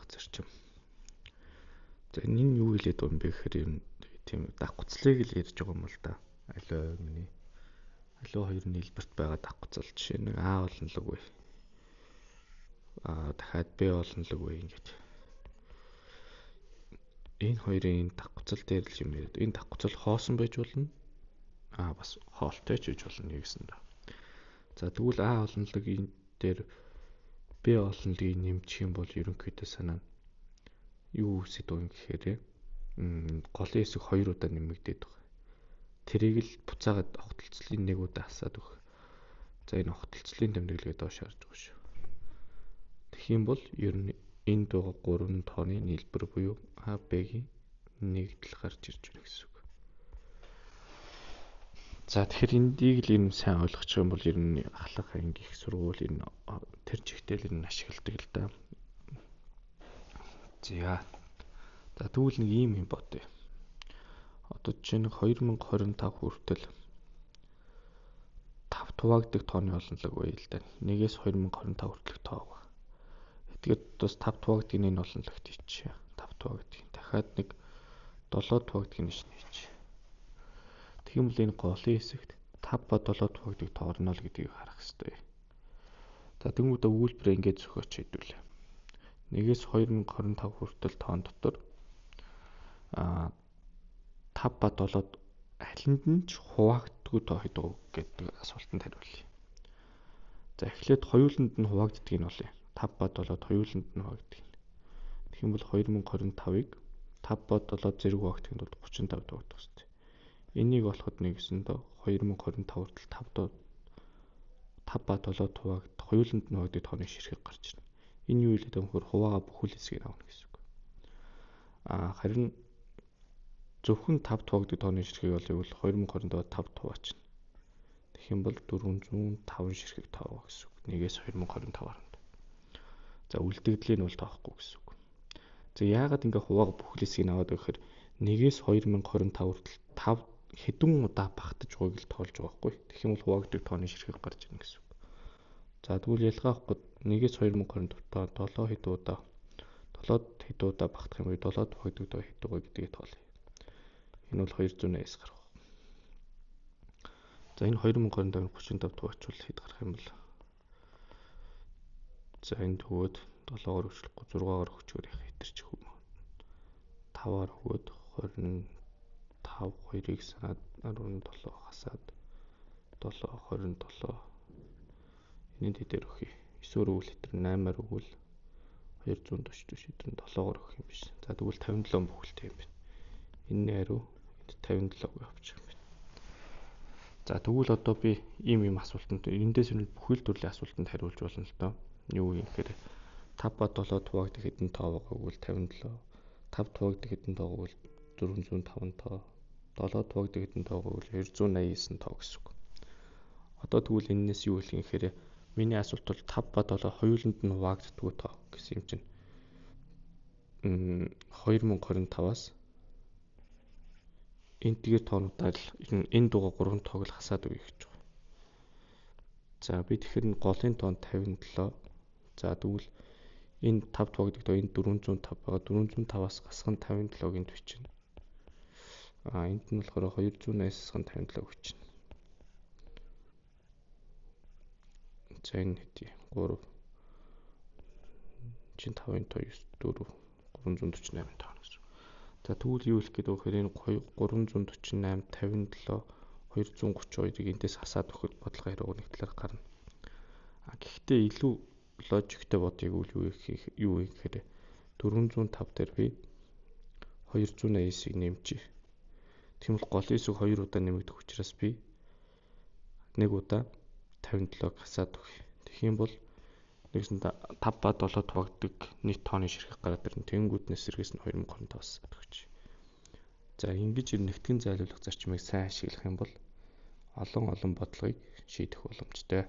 зайлуулах зарчим. За энэ нь юу хэлээд байгаа юм бэ гэхээр юм тийм даггуцлыг л ярьж байгаа юм л да. Аливаа хоёр нийлбэрт байгаа даггуцал жишээ нь А олонлог вэ. Дахиад Б олонлог вэ ингэж. Энэ хоёрын даггуцал дээр л юм яриад. Энэ даггуцал хоосон байж болно. Бас хоолтой ч гэж болно гэсэн да. За тэгвэл А олонлогийн дээр Б олонлогийг нэмчих юм бол ерөнхийдөө санаа нь юу үсэд байгаа юм гэхээр голын хэсэг 2 удаа нэмэгдээд байгаа. Тэрийг л буцаагаад огтлцлын 1 удаа асаад өгөх. За энэ огтлцлын тэмдэглэгээ доош харж байгаа шүү. Тэгэх юм бол ер нь энд байгаа 3 тооны нийлбэр буюу А, Б-гийн нэгдэл гарч ирж байна гэсэн үг. За тэгэхээр эндийг л юм сайн ойлгочих юм бол ер нь ахлах анги их сургууль энэ тэр чигтэл энэ ашигладаг л да. За тэгвэл нэг ийм юм бодъё. Одоо жишээ нь 2025 хүртэл 5 туваагддаг тооны олонлог байл л да. 1-ээс 2025 хүртэлх тоо ба. Тэгээд бас 5 туваагдгийг энэ олонлогт ичээ. 5 туваагдгийг. Дахиад нэг 7 туваагдгийг нээч. Тэгм л энэ голын хэсэгт 5 ба 7 туваагдгийг тоорно л гэдгийг харах хэрэгтэй. За тэгмүүдээ үйлбэрээ ингэж зохиоч хэдүүлээ. 1-ээс 2025 хүртэл тоон дотор 5 ба 7-д алинд нь ч хуваагддаггүй тоо хэд вэ гэдэг асуултанд хариулъя. За эхлээд хоёуланд нь хуваагддгийг нь олъё. 5 ба 7-д хоёуланд нь хуваагддаг. Тэгэх юм бол 2025-ыг 5 ба 7-д зэрэг хуваагдахын тулд 35 хуваагдах хэрэгтэй. Энийг олоход нэгсэндээ 2025 хүртэл 5 ба 7-д хуваагдах хоёуланд нь хуваагддаг тооны ширхэг гарч ирнэ. Энэ юу хэлээд байгаа нөхөр хуваага бүхэл хэсгийг авна гэсэн үг. Харин зөвхөн 5 туваагддаг тооны ширхгийг олъё бол 2025-д 5 туваачна. Тэгэх юм бол 405 ширхэг тоо гэсэн үг. 1-ээс 2025 хооронд. За үлдэгдлийн нь бол тоохгүй гэсэн үг. За яагаад ингээ хуваага бүхэл хэсгийг аваад гэхээр 1-ээс 2025 хүртэл 5 хэдэн удаа багтаж байгааг л тоолж байгаа байхгүй. Тэгэх юм бол хуваагддаг тооны ширхэг гарч ирнэ гэсэн үг. За тэгвэл ялгаа авахгүй 1-ээс 2025 7 хэд удаа 7-д хэд удаа багтах юм бэ? 7-д хуваагддаг тоо хэд вэ гэдгийг тоолъё. Энэ бол 280-аас гарах. За энэ 2025-ыг 35 туваачвал хэд гарах юм бол? За энэ төгөөд 7-оор өчлөхгүй 6-аар өчгөр яах хэтэрчих юм. 5-аар өгөөд 25 2-ыг санаад 17 хасаад 7 27 энд дээр өгье. 9-оор өгвөл хэтэр 8-аар өгвөл 240 шийдэн 7-оор өгөх юм биш. За тэгвэл 57 бүхэлтэй юм байна. Энэ хариу 57-г авчих юм байна. За тэгвэл одоо би ийм асуултанд эндээс нь бүхэл төрлийн асуултанд хариулж болно л доо. Юу юм гэхээр 5 ба 7 туваагддаг хэдэн тоо байгаа бол 57. 5 туваагддаг хэдэн тоо бол 405 тоо. 7 туваагддаг хэдэн тоо бол 289 тоо гэсэн үг. Одоо тэгвэл энэс юу хэлэх юм гэхээр миний асуулт бол 5 ба 7 хоёуланд нь хуваагддаг тоо гэсэн юм чинь 2025-аас энэ тэгээ тоонуудаа л энэ дугаа 3 тоог л хасаад өгье гэж байна. За би тэгэхээр голын тоон 57. За тэгвэл энэ 5 туваагддаг тоо энэ 405 байгаа. 405-аас гасган 57-гийн бичнэ. Энд нь болохоор 280-аас гасган 57 бичнэ. За энэ хэдий 3 чин 5-ын тоо 9 4 348 тоо гэсэн. За тэгвэл юу хэлэх гээд байгаа хэрэг 348 57 232-ыг эндээс хасаад өгөхөд бодлого хариуг нэг талаар гарна. Гэхдээ илүү логиктэй бодъё гэвэл юу гэхээр 405 дээр би 289-ыг нэмчих. Тийм бол голын хэсэг 2 удаа нэмэгдэх учраас би 1 удаа 57-г хасаад өгье. Тэгэх юм бол нэгсэн 5 ба 7 туваагддаг нийт тооны ширхэг гараад ирнэ. Тэнгүүднээс сэргээс нь 2025-аас өгч. За ингэж нэгтгэн зайлуулах зарчмыг сайн ашиглах юм бол олон бодлогыг шийдэх боломжтой.